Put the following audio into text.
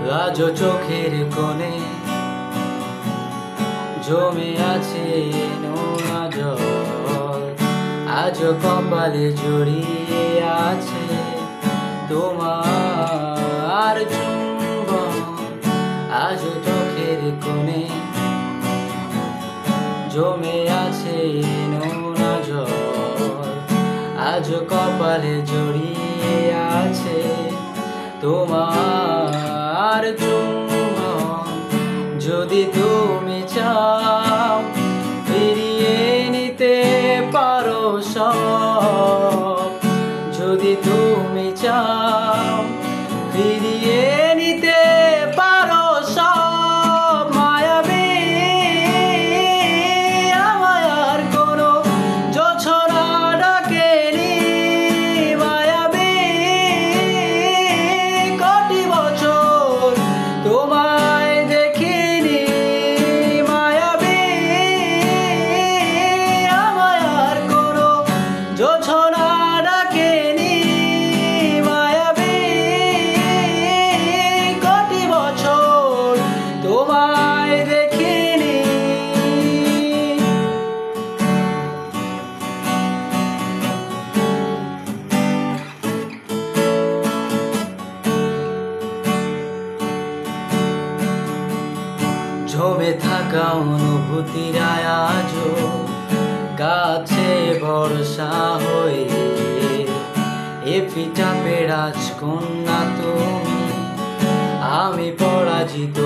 আজও চোখের কোণে জমে আছে নোনা জল, আজও কপালে জড়িয়ে আছে তোমার চুম্বন। আজও চোখের কোণে জমে আছে নোনা জল, আজও কপালে জড়িয়ে আছে তোমার চুম্বন। যদি তুমি চাও ফিরিয়ে নিতে পারো সব, যদি তুমি চাও ফিরিয়ে নিতে পারো সব, মায়াবী আমায় আর কোনো জোছনা ডাকেনি, মায়াবী কোটি বছর তোমায় দেখিনি, মায়াবী আমায় আর কোনো জোছনা ডাকেনি, মায়াবী কোটি বছর তোমায় দেখিনি। জমে থাকা অনুভূতিরা আজও কাছে ভরসা হয়ে, এ পিটাপে রাজকন্যা তুমি, আমি পরাজিত।